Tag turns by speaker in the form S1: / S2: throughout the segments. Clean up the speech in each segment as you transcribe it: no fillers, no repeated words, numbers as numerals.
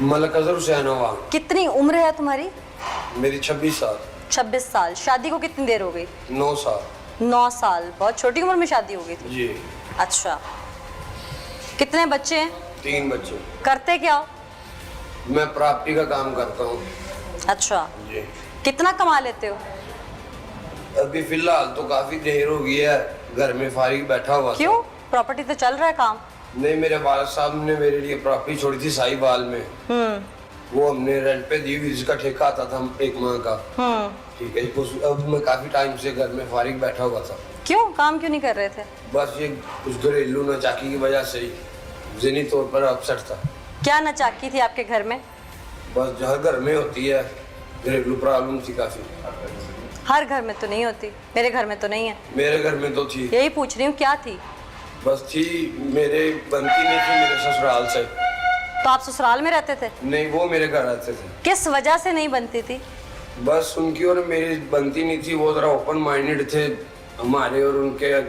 S1: मलक अजहर हुसैन हुआ।
S2: कितनी उम्र है तुम्हारी?
S1: मेरी 26 साल।
S2: 26 साल। शादी को कितनी देर हो गई?
S1: 9 साल।
S2: 9 साल। बहुत छोटी उम्र में शादी हो गई थी?
S1: जी।
S2: अच्छा, कितने बच्चे हैं?
S1: 3 बच्चे।
S2: करते क्या हो?
S1: मैं प्रॉपर्टी का काम करता हूँ।
S2: अच्छा,
S1: जी।
S2: कितना कमा लेते हो?
S1: अभी फिलहाल तो काफी देर हो गई है, घर में फारिग बैठा हुआ था।
S2: क्यों? प्रॉपर्टी तो चल रहा है काम।
S1: नहीं, मेरे वालिद साहब ने मेरे लिए प्रॉपर्टी छोड़ी थी साहिवाल में। वो हमने रेंट पे दी हुई, जिसका ठेका आता था 1 माह का। ठीक है। अब मैं काफी टाइम से घर में फारिग बैठा हुआ था।
S2: क्यों काम क्यों नहीं कर रहे थे?
S1: बस ये कुछ घरेलू नाचाकी की वजह से ही ज़हनी तौर पर अपसेट था।
S2: क्या नाचाकी थी आपके घर में?
S1: बस जहाँ घर में होती है, घरेलू प्रॉब्लम थी काफी।
S2: हर घर में तो नहीं होती, मेरे घर में तो नहीं है।
S1: मेरे घर में तो थी।
S2: यही पूछ रही हूँ, क्या थी?
S1: बस थी, मेरे बनती नहीं थी मेरे ससुराल से।
S2: तो आप ससुराल में रहते थे?
S1: नहीं, वो मेरे घर आते थे।
S2: किस वजह से नहीं बनती थी?
S1: बस उनकी और मेरी बनती नहीं थी। वो ज़रा ओपन माइंडेड थे, हमारे और उनके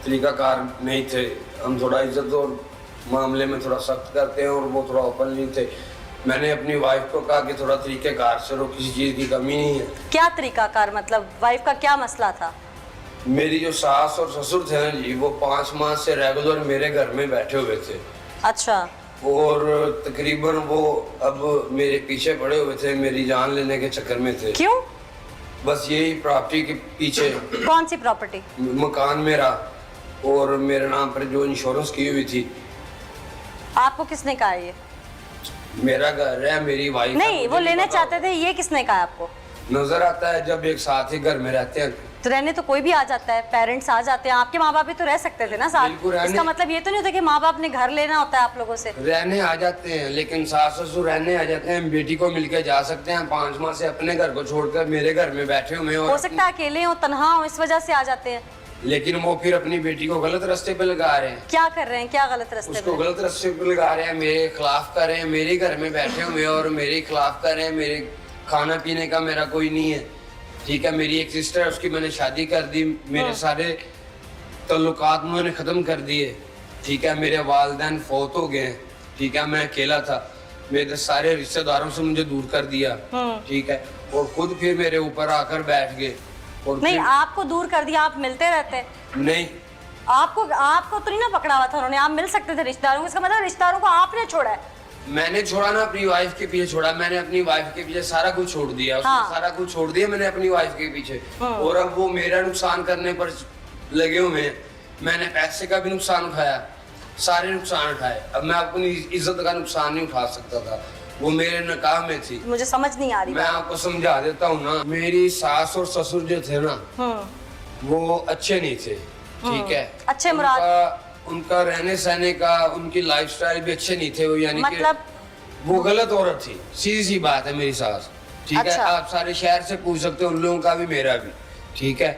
S1: तरीकाकार नहीं थे। हम थोड़ा इज्जत और मामले में थोड़ा सख्त करते हैं और वो थोड़ा ओपन नहीं थे। मैंने अपनी वाइफ को कहा कि थोड़ा तरीक़ेकार से रहो, किसी चीज़ की कमी नहीं है।
S2: क्या तरीकाकार मतलब? वाइफ का क्या मसला था?
S1: मेरी जो सास और ससुर थे ना जी, वो 5 माह से रेगुलर मेरे घर में बैठे हुए थे।
S2: अच्छा।
S1: और तकरीबन वो अब मेरे पीछे पड़े हुए थे, मेरी जान लेने के चक्कर में थे।
S2: क्यों?
S1: बस यही प्रॉपर्टी के पीछे।
S2: कौन सी प्रॉपर्टी?
S1: मकान मेरा और मेरे नाम पर जो इंश्योरेंस की हुई थी।
S2: आपको किसने कहा ये?
S1: मेरा घर है, मेरी वाइफ
S2: नहीं, वो लेना चाहते थे, ये किसने कहा आपको?
S1: नजर आता है जब एक साथ ही घर में रहते हैं।
S2: तो रहने तो कोई भी आ जाता है, पेरेंट्स आ जाते हैं। आपके माँ बाप भी तो रह सकते थे ना साथ। इसका मतलब ये तो नहीं होता कि माँ बाप ने घर लेना होता है आप लोगों से।
S1: रहने आ जाते हैं, लेकिन सास ससुर रहने आ जाते हैं। बेटी को मिलके जा सकते हैं। 5 माह से अपने घर को छोड़कर मेरे घर में बैठे हुए हैं।
S2: हो सकता है अकेले हो, तन्हा हो, इस वजह से आ जाते हैं।
S1: लेकिन वो फिर अपनी बेटी को गलत रास्ते पे लगा रहे हैं।
S2: क्या कर रहे हैं? क्या गलत रास्ते पे?
S1: उसको गलत रास्ते पे लगा रहे हैं, मेरे खिलाफ कर रहे हैं। मेरे घर में बैठे हुए हैं और मेरे खिलाफ कर रहे हैं। मेरे खाना पीने का मेरा कोई नहीं है। ठीक है, मेरी एक सिस्टर है, उसकी मैंने शादी कर दी। मेरे सारे तल्लुकात उन्होंने ख़त्म कर दिए। ठीक है, मेरे वालिदैन फौत हो गए। ठीक है, मैं अकेला था। मेरे सारे रिश्तेदारों से मुझे दूर कर दिया। ठीक है, और खुद फिर मेरे ऊपर आकर बैठ गए। और
S2: नहीं, आपको दूर कर दिया? आप मिलते रहते?
S1: नहीं,
S2: आपको तो नहीं ना पकड़ा हुआ था उन्होंने? आप मिल सकते थे रिश्तेदारों को। इसका मतलब रिश्तेदारों को आपने छोड़ा है?
S1: मैंने छोड़ा ना, अपनी वाइफ के पीछे छोड़ा। मैंने अपनी वाइफ के पीछे सारा कुछ छोड़ दिया।
S2: हाँ।
S1: सारा कुछ छोड़ दिया मैंने अपनी वाइफ के पीछे। और अब वो मेरा नुकसान करने पर लगे हुए हैं। मैंने पैसे का भी नुकसान उठाया, सारे नुकसान उठाए। अब मैं अपनी इज्जत का नुकसान नहीं उठा सकता था। वो मेरे निकाह में थी।
S2: मुझे समझ नहीं आ रही।
S1: मैं आपको समझा देता हूँ ना। मेरी सास और ससुर जो थे ना, वो अच्छे नहीं थे। ठीक है,
S2: अच्छे मुराद?
S1: उनका रहने सहने का, उनकी लाइफस्टाइल भी अच्छे नहीं थे। वो यानी
S2: मतलब
S1: कि वो गलत औरत थी। सीधी सी बात है मेरी सास। ठीक
S2: अच्छा।
S1: है, आप सारे शहर से पूछ सकते हो, उन लोगों का भी मेरा भी। ठीक है,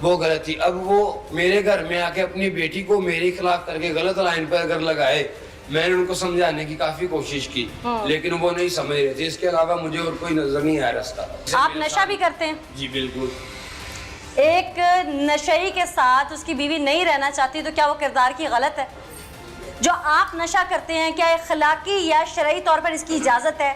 S1: वो गलत थी। अब वो मेरे घर में आके अपनी बेटी को मेरे खिलाफ करके गलत लाइन पर अगर लगाए, मैंने उनको समझाने की काफी कोशिश की, लेकिन वो नहीं समझ रहे थे। इसके अलावा मुझे और कोई नजर नहीं आया रास्ता।
S2: आप नशा भी करते हैं?
S1: जी बिल्कुल।
S2: एक नशई के साथ उसकी बीवी नहीं रहना चाहती तो क्या वो किरदार की गलत है? जो आप नशा करते हैं, क्या अखलाकी या शरई तौर पर इसकी इजाजत है?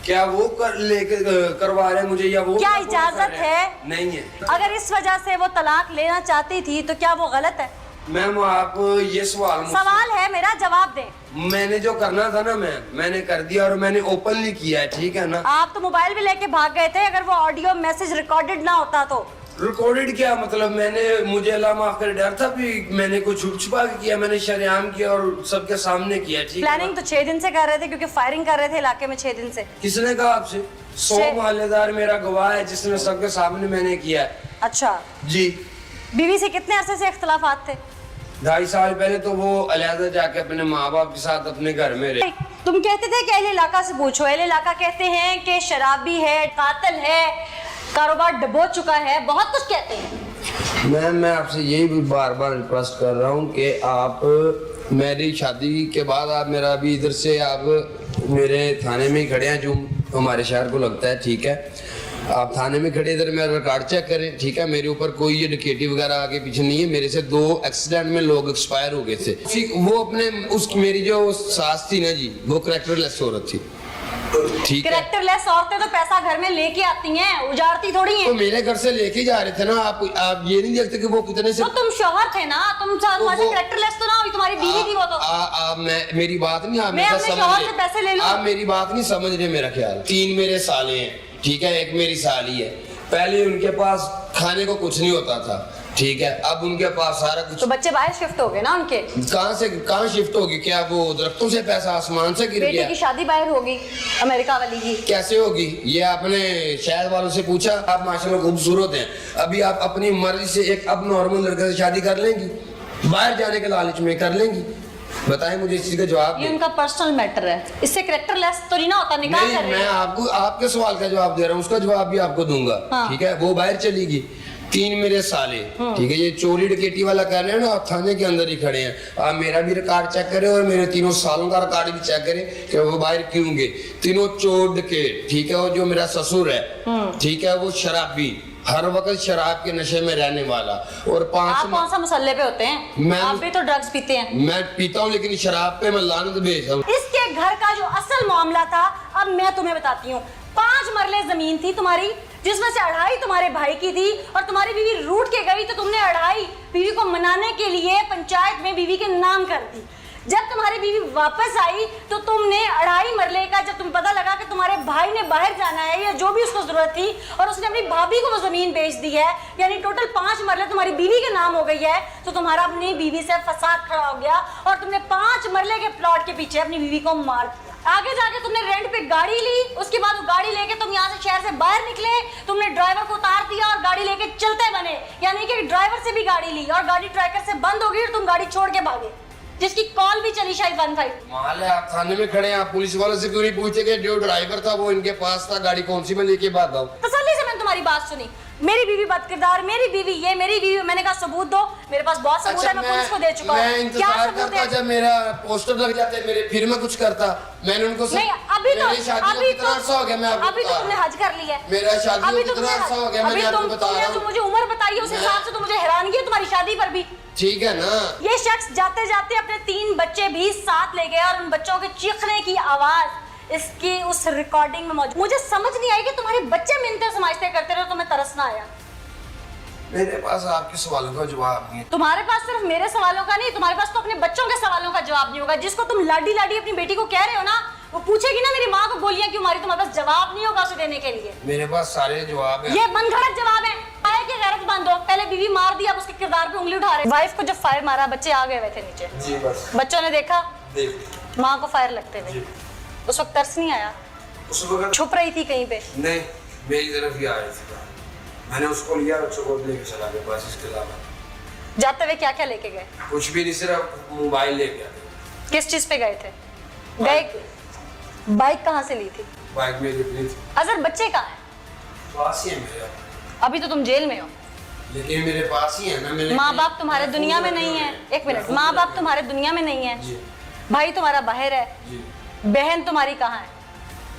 S1: क्या वो करवा रहे हैं मुझे, या वो
S2: क्या इजाजत है?
S1: नहीं है।
S2: अगर इस वजह से वो तलाक लेना चाहती थी तो क्या वो गलत है?
S1: मैम, आप ये
S2: सवाल है मेरा, जवाब दें।
S1: मैंने जो करना था ना मैंने कर दिया, और मैंने ओपनली किया है। ठीक है ना।
S2: आप तो मोबाइल भी लेके भाग गए थे। अगर वो ऑडियो मैसेज रिकॉर्डेड ना होता तो?
S1: रिकॉर्डेड क्या मतलब? मुझे अल्लाह माफ करे डर था भी। मैंने कुछ छुप छुपा के किया, मैंने शरेआम किया और सबके सामने किया। ठीक है।
S2: प्लानिंग तो 6 दिन से कर रहे थे, क्योंकि फायरिंग कर रहे थे इलाके में 6 दिन से।
S1: किसने कहा आपसे? 100 मोहल्लेदार मेरा गवाह है, जिसने सबके सामने मैंने किया है।
S2: अच्छा
S1: जी।
S2: बीवी से कितने अरसे से इख्तिलाफात थे?
S1: 2.5 साल पहले तो वो अलहदा जाके अपने माँ बाप के साथ अपने घर में रहे।
S2: तुम कहते थे कि अहले इलाका से पूछो। अहले इलाका कहते हैं कि शराबी है, कातिल है, कारोबार डबो चुका है, बहुत कुछ कहते हैं।
S1: मैं आपसे यही भी बार बार रिक्वेस्ट कर रहा हूँ कि आप मेरी शादी के बाद आप मेरा अभी इधर से आप मेरे थाने में ही खड़े हैं, जो हमारे शहर को लगता है। ठीक है, आप थाने में खड़े इधर मेरा रिकॉर्ड चेक करें, ठीक है। मेरे ऊपर कोई ये डिकेटिव वगैरह आगे पीछे नहीं है। मेरे से 2 एक्सीडेंट में लोग एक्सपायर हो गए थे। वो अपने उस मेरी जो सास थी ना जी, वो कैरेक्टरलेस औरत थी, ठीक है।
S2: कैरेक्टरलेस औरतें तो पैसा घर में लेके आती हैं, उजाड़ती थोड़ी हैं।
S1: तो मेरे घर से लेके जा रहे थे ना। आप ये नहीं देखते कि वो कितने से,
S2: तो तुम शौहर थे ना, तुम्हारे कैरेक्टरलेस तो ना हुई, तुम्हारी बीवी थी वो तो।
S1: मेरी बात नहीं, आप
S2: मैं अपने शौहर से पैसे ले लूं?
S1: आप मेरी बात नहीं समझ रहे मेरा ख्याल। 3 मेरे साले हैं, ठीक है, एक मेरी साली है। पहले उनके पास खाने को कुछ नहीं होता था, ठीक है। अब उनके पास सारा कुछ।
S2: तो बच्चे बाहर शिफ्ट हो गए ना उनके?
S1: कहाँ शिफ्ट होगी? क्या वो दरख्तों से पैसा आसमान से गिर
S2: बेटे
S1: गया?
S2: की शादी बाहर होगी अमेरिका वाली की।
S1: कैसे होगी? ये आपने शहर वालों से पूछा? आप माशाल्लाह खूबसूरत हैं, अभी आप अपनी मर्जी से एक अब नॉर्मल लड़के से शादी कर लेंगी? बाहर जाने के लालच में कर लेंगी? बताएं मुझे इस चीज का जवाब।
S2: ये उनका पर्सनल मैटर है, इससे कैरेक्टरलेस तो नहीं ना होता। निकाह
S1: नहीं,
S2: कर रहे
S1: मैं
S2: हैं।
S1: आपको आपके सवाल का जवाब दे रहा हूँ, उसका जवाब भी आपको दूंगा,
S2: हाँ।
S1: ठीक है। वो बाहर चली गई, 3 मेरे साले, ठीक है। ये चोरी डकैती वाला कह रहे हैं ना, आप थाने के अंदर ही खड़े हैं। आप मेरा भी रिकॉर्ड चेक करें और मेरे 3 सालों का रिकॉर्ड भी चेक करें कि वो बाहर क्यों गए। 3 चोर डकैत, ठीक है। और जो मेरा ससुर है, ठीक है, वो शराबी, हर वक्त शराब के नशे में रहने वाला। और 5
S2: आप कौन सा मसल्ले पे होते हैं?
S1: मैं-
S2: आप भी तो ड्रग्स पीते हैं।
S1: मैं पीता हूँ, लेकिन शराब पे मैं लानत भेज रहा हूँ।
S2: इसके घर का जो असल मामला था, अब मैं तुम्हें बताती हूँ। 5 मरले जमीन थी तुम्हारी, जिसमें से 2.5 तुम्हारे भाई की थी, और तुम्हारी बीवी रूठ के गई तो तुमने 2.5 बीवी को मनाने के लिए पंचायत में बीवी के नाम कर दी। जब तुम्हारी बीवी वापस आई तो तुमने 2.5 मरले का, जब तुम्हें पता लगा कि तुम्हारे भाई ने बाहर जाना है या जो भी उसको जरूरत थी, और उसने अपनी भाभी को वो जमीन बेच दी है, यानी टोटल 5 मरले तुम्हारी बीवी के नाम हो गई है, तो तुम्हारा अपनी बीवी से फसाद खड़ा हो गया और तुमने 5 मरले के प्लॉट के पीछे अपनी बीवी को मार दिया। आगे जाके तुमने रेंट पे गाड़ी ली, उसके बाद वो गाड़ी लेके तुम यहाँ से शहर से बाहर निकले, तुमने ड्राइवर को उतार दिया और गाड़ी लेके चलते बने, यानी कि ड्राइवर से भी गाड़ी ली और गाड़ी ट्रैकर से बंद हो गई और तुम गाड़ी छोड़ के भागे, जिसकी कॉल भी चली शायद 15।
S1: माल है, आप थाने में खड़े हैं, आप पुलिस वालों से क्यों नहीं पूछे कि जो ड्राइवर था वो इनके पास था, गाड़ी कौन सी में लेके भागा हूं?
S2: तसल्ली से मैंने तुम्हारी बात सुनी। मेरी बीवी बदकिरदार, मेरी बीवी ये, मेरी बीवी, मैंने कहा सबूत दो। मेरे पास बहुत सबूत है, मैं पुलिस को दे चुका हूँ।
S1: मैं इंतजार करता जब मेरा पोस्टर लग जाते मेरे, फिर मैं कुछ करता। मैंने उनको
S2: नहीं, अभी तो
S1: मेरी शादी को कितना अरसा हो गया, मैं आपको
S2: अभी तो तुमने हज कर लिया है।
S1: मेरा शादी
S2: अभी
S1: को
S2: तो
S1: कितना अरसा हो गया, मैंने आपको बता रहा
S2: तुमने
S1: हूं।
S2: मुझे उम्र बताई है, उस हिसाब से तो मुझे हैरानगी है तुम्हारी शादी पर भी।
S1: ठीक है ना।
S2: ये शख्स जाते जाते अपने 3 बच्चे भी साथ ले गया और उन बच्चों के चीखने की आवाज इसकी उस रिकॉर्डिंग में मौजूद। मुझे समझ नहीं आई कि तुम्हारे बच्चे मिन्नतें समझते करते रहे, तुम्हें तरस ना आया?
S1: मेरे पास आपके सवालों का जवाब नहीं है।
S2: तुम्हारे पास सिर्फ मेरे सवालों का नहीं, तुम्हारे पास तो अपने बच्चों के सवालों का जवाब नहीं होगा। जिसको तुम लाडी लाडी अपनी बेटी को कह रहे हो ना, वो पूछेगी ना मेरी माँ को गोलियां क्यों मारी, तुम्हारे पास जवाब नहीं होगा उसे देने के लिए।
S1: मेरे पास सारे जवाब है।
S2: ये मनगढ़ंत जवाब है। आया कि गैरत बंद हो, पहले बीवी मार दी, अब उसके किरदार पे उंगली उठा रहे। वाइफ को जब फायर मारा, बच्चे आ गए हुए थे नीचे।
S1: जी बस।
S2: बच्चों ने देखा
S1: देख
S2: माँ को फायर लगते हुए, उस वक्त तरस नहीं आया?
S1: उस वक्त
S2: छुप रही थी कहीं पे?
S1: नहीं, मेरी तरफ ही आ रही थी। मैंने उसको लिया, बच्चों को लेके चला गया, बस इसके अलावा
S2: जाते हुए क्या क्या लेके गए?
S1: कुछ भी नहीं, सिर्फ मोबाइल ले गया।
S2: किस चीज पे गए थे? गए बाइक कहाँ से ली थी?
S1: बाइक मेरी अपनी थी।
S2: अजहर बच्चे कहाँ हैं?
S1: पास ही है मेरे,
S2: अभी तो तुम जेल में हो।
S1: लेकिन मेरे पास ही है ना। मैंने
S2: माँ बाप तुम्हारे दुनिया में नहीं है। एक मिनट, माँ बाप तुम्हारे दुनिया में नहीं है,
S1: जी
S2: भाई तुम्हारा बाहर है,
S1: जी।
S2: बहन तुम्हारी कहाँ है?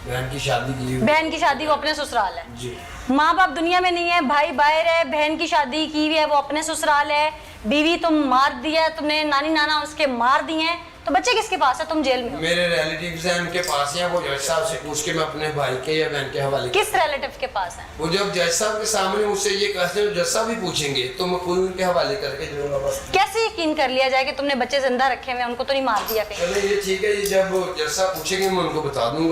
S1: बहन की शादी की।
S2: बहन की शादी वो अपने ससुराल है।
S1: जी।
S2: माँ बाप दुनिया में नहीं है, भाई बाहर है, बहन की शादी की हुई है, वो अपने ससुराल है, बीवी तुम मार दी है, तुमने नानी नाना उसके मार दिए हैं, तो बच्चे किसके पास है? तुम जेल में हो।
S1: मेरे रिलेटिव्स हैं, उनके पास हैं। वो जज साहब से पूछ के मैं अपने भाई के या बहन के हवाले।
S2: किस रिलेटिव के पास है?
S1: वो जब जज साहब के सामने मुझसे ये कहते हैं, जज साहब भी पूछेंगे तो मैं खुद उनके हवाले करके दूंगा। बस
S2: कैसे यकीन कर लिया जाए कि तुमने बच्चे जिंदा रखे हुए, उनको तो नहीं मार दिया कहीं?
S1: चलिए ये ठीक है, ये जब जज साहब पूछेंगे मैं उनको बता दूंगा।